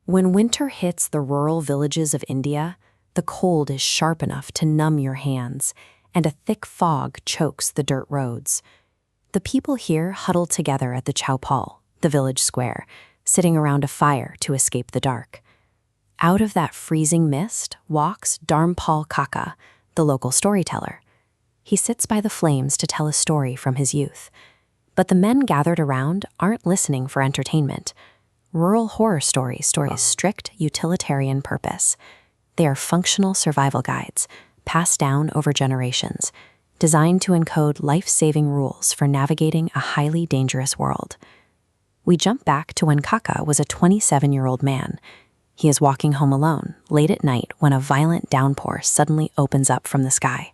When winter hits the rural villages of India, the cold is sharp enough to numb your hands, and a thick fog chokes the dirt roads. The people here huddle together at the Chhaupal, the village square, sitting around a fire to escape the dark. Out of that freezing mist walks Dharmpal Kaka, the local storyteller. He sits by the flames to tell a story from his youth. But the men gathered around aren't listening for entertainment. Rural horror stories strict utilitarian purpose. They are functional survival guides, passed down over generations, designed to encode life-saving rules for navigating a highly dangerous world. We jump back to when Kaka was a 27-year-old man. He is walking home alone, late at night, when a violent downpour suddenly opens up from the sky.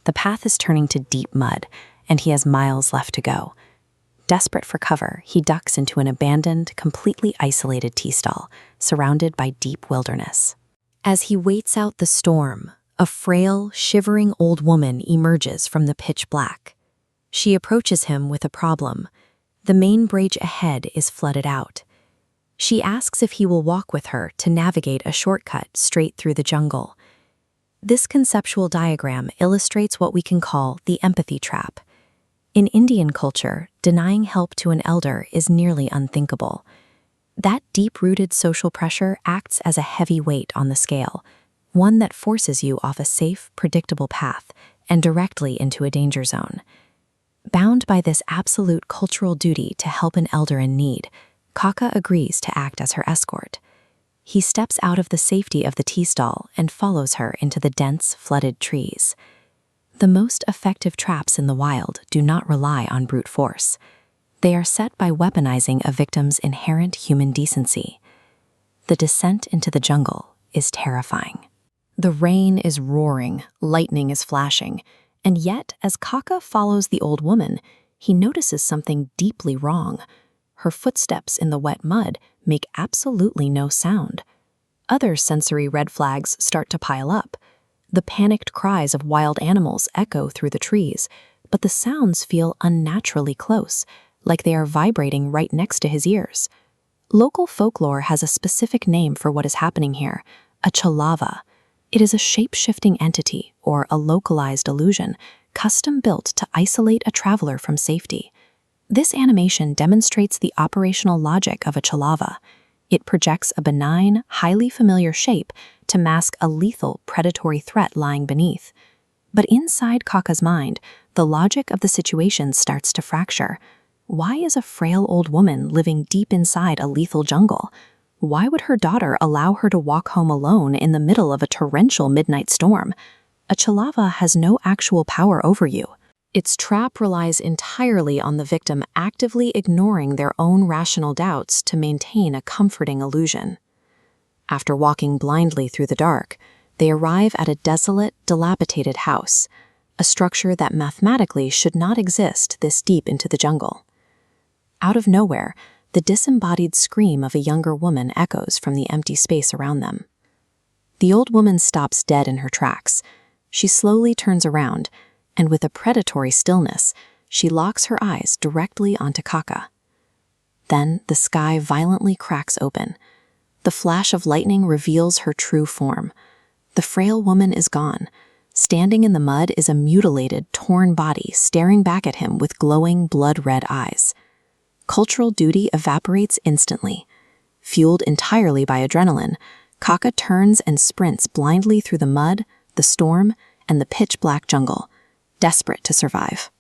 The path is turning to deep mud, and he has miles left to go. Desperate for cover, he ducks into an abandoned, completely isolated tea stall, surrounded by deep wilderness. As he waits out the storm, a frail, shivering old woman emerges from the pitch black. She approaches him with a problem. The main bridge ahead is flooded out. She asks if he will walk with her to navigate a shortcut straight through the jungle. This conceptual diagram illustrates what we can call the empathy trap. In Indian culture, denying help to an elder is nearly unthinkable. That deep-rooted social pressure acts as a heavy weight on the scale, one that forces you off a safe, predictable path and directly into a danger zone. Bound by this absolute cultural duty to help an elder in need, Kaka agrees to act as her escort. He steps out of the safety of the tea stall and follows her into the dense, flooded trees. The most effective traps in the wild do not rely on brute force. They are set by weaponizing a victim's inherent human decency. The descent into the jungle is terrifying. The rain is roaring, lightning is flashing, and yet, as Kaka follows the old woman, he notices something deeply wrong. Her footsteps in the wet mud make absolutely no sound. Other sensory red flags start to pile up. The panicked cries of wild animals echo through the trees, but the sounds feel unnaturally close, like they are vibrating right next to his ears. Local folklore has a specific name for what is happening here, a Chhalawa. It is a shape-shifting entity, or a localized illusion, custom-built to isolate a traveler from safety. This animation demonstrates the operational logic of a Chhalawa. It projects a benign, highly familiar shape to mask a lethal, predatory threat lying beneath. But inside Kaka's mind, the logic of the situation starts to fracture. Why is a frail old woman living deep inside a lethal jungle? Why would her daughter allow her to walk home alone in the middle of a torrential midnight storm? A Chhalawa has no actual power over you. Its trap relies entirely on the victim actively ignoring their own rational doubts to maintain a comforting illusion. After walking blindly through the dark, they arrive at a desolate, dilapidated house, a structure that mathematically should not exist this deep into the jungle. Out of nowhere, the disembodied scream of a younger woman echoes from the empty space around them. The old woman stops dead in her tracks. She slowly turns around, and with a predatory stillness, she locks her eyes directly onto Kaka. Then the sky violently cracks open. The flash of lightning reveals her true form. The frail woman is gone. Standing in the mud is a mutilated, torn body staring back at him with glowing, blood-red eyes. Cultural duty evaporates instantly. Fueled entirely by adrenaline, Kaka turns and sprints blindly through the mud, the storm, and the pitch-black jungle, desperate to survive.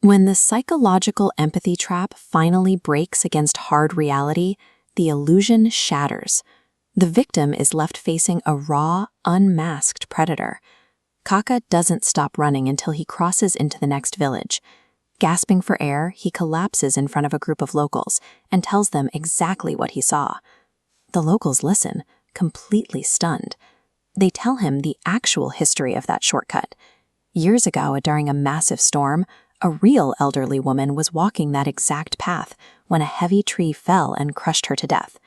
When the psychological empathy trap finally breaks against hard reality, the illusion shatters. The victim is left facing a raw, unmasked predator. Kaka doesn't stop running until he crosses into the next village. Gasping for air, he collapses in front of a group of locals and tells them exactly what he saw. The locals listen, completely stunned. They tell him the actual history of that shortcut. Years ago, during a massive storm, a real elderly woman was walking that exact path when a heavy tree fell and crushed her to death.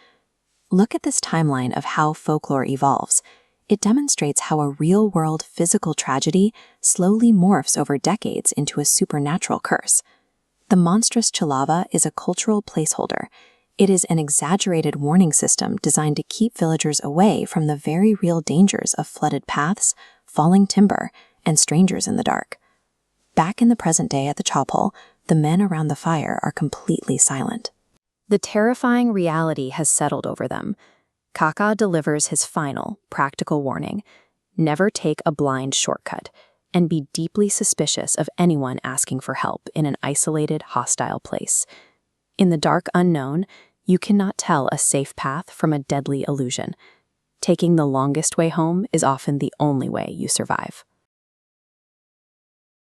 Look at this timeline of how folklore evolves. It demonstrates how a real-world physical tragedy slowly morphs over decades into a supernatural curse. The monstrous Chhalawa is a cultural placeholder. It is an exaggerated warning system designed to keep villagers away from the very real dangers of flooded paths, falling timber, and strangers in the dark. Back in the present day at the chop hole, the men around the fire are completely silent. The terrifying reality has settled over them. Kaka delivers his final, practical warning: never take a blind shortcut, and be deeply suspicious of anyone asking for help in an isolated, hostile place. In the dark unknown, you cannot tell a safe path from a deadly illusion. Taking the longest way home is often the only way you survive.